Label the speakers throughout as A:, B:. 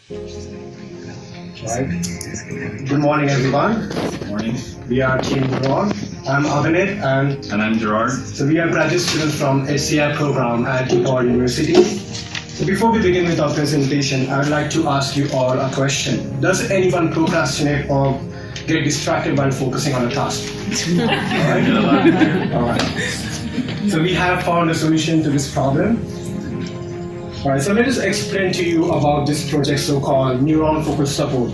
A: Right. Good morning, everyone.
B: Good morning.
A: We are Team Neuron. I'm Abhinit,
B: And I'm Gerard.
A: so we are graduate students from HCI program at DePaul University. So before we begin with our presentation, I would like to ask you all a question. Does anyone procrastinate or get distracted while focusing on a task? All right. So we have found a solution to this problem. All right, so let us explain to you about this project so-called Neuron Focus Support.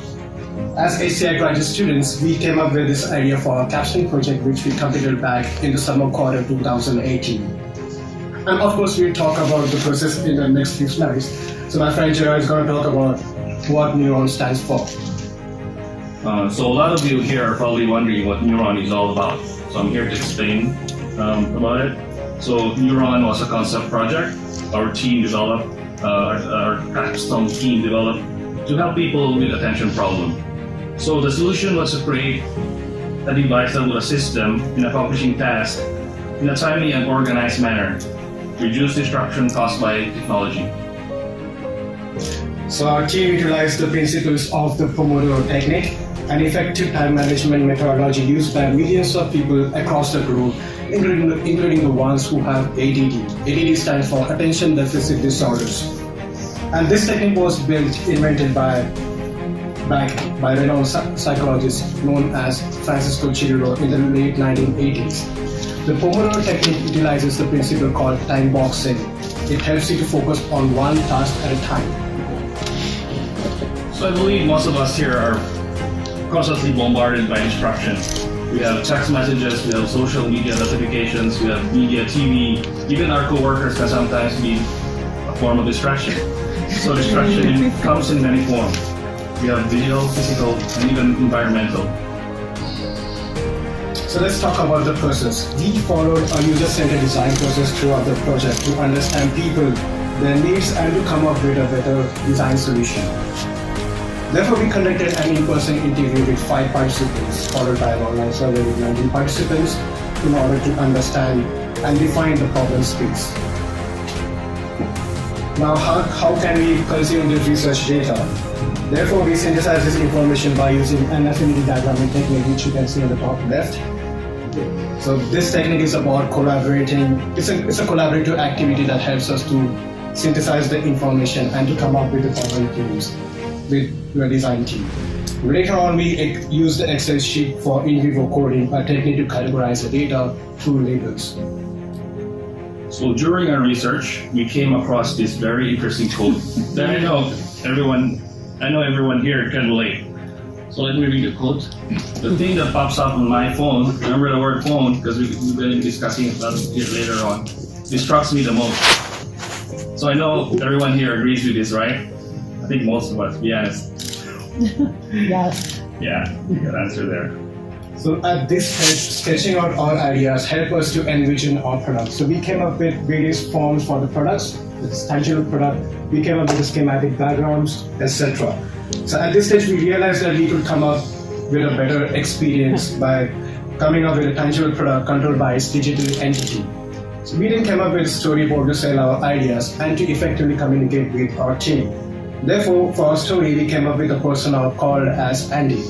A: As HCI graduate students, we came up with this idea for our capstone project, which we completed back in the summer quarter 2018. And of course, we'll talk about the process in the next few slides. So my friend Gerard is going to talk about what Neuron stands for.
B: So a lot of you here are probably wondering what Neuron is all about. So I'm here to explain about it. So Neuron was a concept project our team developed, our capstone team developed to help people with attention problem. So the solution was to create a device that would assist them in accomplishing tasks in a timely and organized manner, reduce distraction caused by technology.
A: So our team utilized the principles of the Pomodoro technique, an effective time management methodology used by millions of people across the globe, including the ones who have ADD. ADD stands for Attention Deficit Disorders. And this technique was invented by renowned psychologist known as Francisco Chirilo in the late 1980s. The Pomodoro technique utilizes the principle called time boxing. It helps you to focus on one task at a time.
B: So I believe most of us here are constantly bombarded by instructions. We have text messages, we have social media notifications, we have media, TV. Even our coworkers can sometimes be a form of distraction. So distraction comes in many forms. We have digital, physical, and even environmental.
A: So let's talk about the process. We followed a user-centered design process throughout the project to understand people, their needs, and to come up with a better design solution. Therefore, we conducted an in-person interview with 5 participants, followed by an online survey with 19 participants in order to understand and define the problem space. Now, how can we consume this research data? Therefore, we synthesize this information by using an affinity diagramming technique, which you can see on the top left. So this technique is about collaborating. It's a collaborative activity that helps us to synthesize the information and to come up with the common themes with your design team. Later on, we use the Excel sheet for in vivo coding, a technique to categorize the data through labels.
B: So during our research, we came across this very interesting quote that I know everyone here can relate. So let me read the quote. The thing that pops up on my phone, remember the word phone because we're going to be discussing about it later on, distracts me the most. So I know everyone here agrees with this, right? I think most of us, to be honest.
C: Yes.
B: Yeah, good answer there.
A: So at this stage, sketching out our ideas help us to envision our products. So we came up with various forms for the products. It's tangible product. We came up with the schematic diagrams, etc. So at this stage, we realized that we could come up with a better experience by coming up with a tangible product controlled by its digital entity. So we then came up with a storyboard to sell our ideas and to effectively communicate with our team. Therefore, for our story, we came up with a persona called as Andy.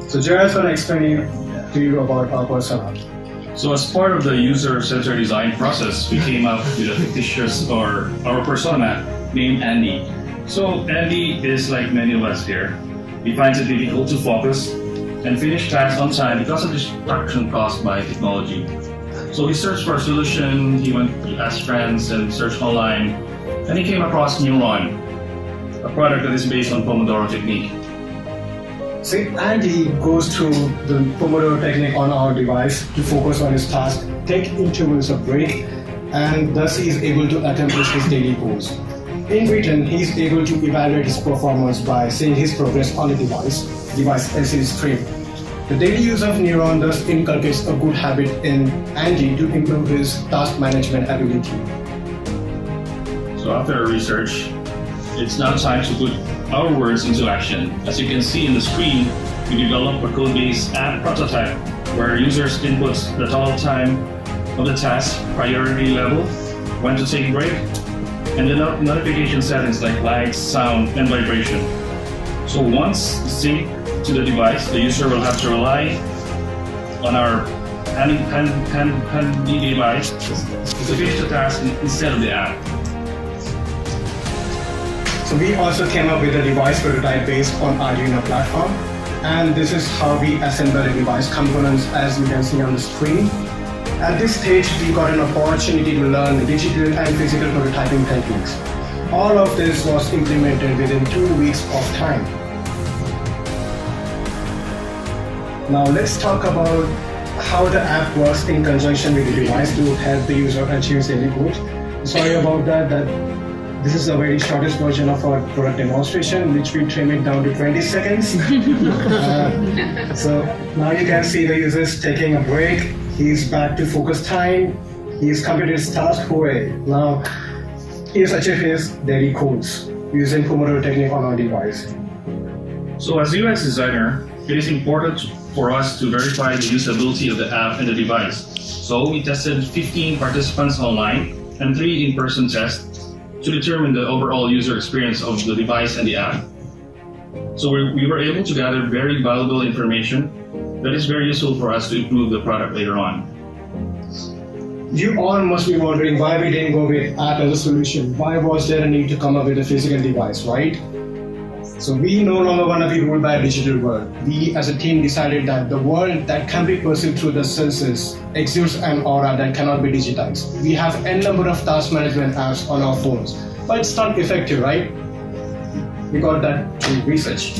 A: So Gerard's going to explain to you about our persona.
B: So as part of the user-centered design process, we came up with a fictitious or our persona named Andy. So Andy is like many of us here. He finds it difficult to focus and finish tasks on time because of distraction caused by technology. So he searched for a solution, he went to ask friends and searched online, and he came across Neuron, a product that is based on Pomodoro technique.
A: See, Andy goes through the Pomodoro technique on our device to focus on his task, take intervals of break, and thus he is able to accomplish his daily goals. In return, he is able to evaluate his performance by seeing his progress on the device LCD screen. The daily use of Neuron thus inculcates a good habit in Andy to improve his task management ability.
B: So after our research, it's now time to put our words into action. As you can see in the screen, we developed a code-based app prototype where users input the total time of the task, priority level, when to take a break, and the notification settings like lights, sound, and vibration. So once synced to the device, the user will have to rely on our handy device to finish the task instead of the app.
A: So we also came up with a device prototype based on Arduino platform. And this is how we assemble the device components, as you can see on the screen. At this stage, we got an opportunity to learn digital and physical prototyping techniques. All of this was implemented within 2 weeks of time. Now let's talk about how the app works in conjunction with the device to help the user achieve daily goals. Sorry about that this is the very shortest version of our product demonstration, which we trim it down to 20 seconds. So now you can see the user is taking a break. He's back to focus time. He's completed his task. Hooray. Now he's achieved his daily goals using Pomodoro technique on our device.
B: So as UX designer, it is important for us to verify the usability of the app and the device. So we tested 15 participants online and 3 in-person tests to determine the overall user experience of the device and the app. So we were able to gather very valuable information that is very useful for us to improve the product later on.
A: You all must be wondering why we didn't go with app as a solution. Why was there a need to come up with a physical device, right? So we no longer want to be ruled by a digital world. We as a team decided that the world that can be perceived through the senses exudes an aura that cannot be digitized. We have n number of task management apps on our phones, but it's not effective, right? We got that through research.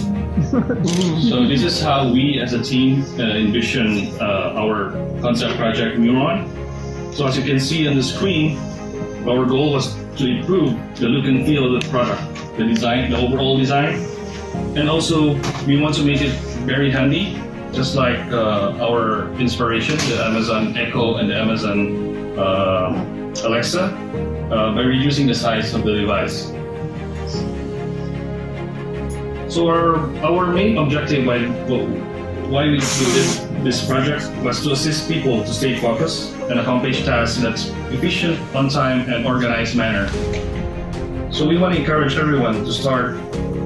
B: So this is how we as a team envision our concept project Neuron. So as you can see on the screen, our goal was to improve the look and feel of the product, the design, the overall design, and also we want to make it very handy, just like our inspiration, the Amazon Echo and the Amazon Alexa, by reducing the size of the device. So our main objective why we did this project was to assist people to stay focused and accomplish tasks in an efficient, on-time, and organized manner. So we want to encourage everyone to start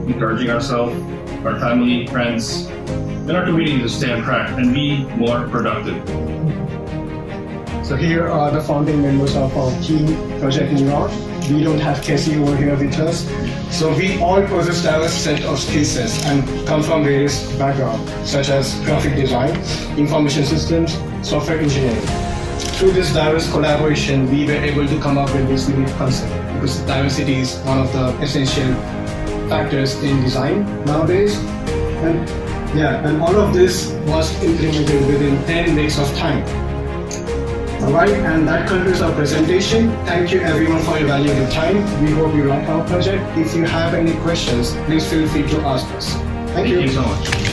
B: encouraging ourselves, our family, friends, and our community to stay on track and be more productive.
A: So here are the founding members of our team, Project Neuron. We don't have Casey over here with us. So we all possess diverse set of skill sets and come from various backgrounds, such as graphic design, information systems, software engineering. Through this diverse collaboration, we were able to come up with this unique concept, because diversity is one of the essential factors in design nowadays. And all of this was implemented within 10 weeks of time. Alright, and that concludes our presentation. Thank you everyone for your valuable time. We hope you like our project. If you have any questions, please feel free to ask us. Thank you
B: so much.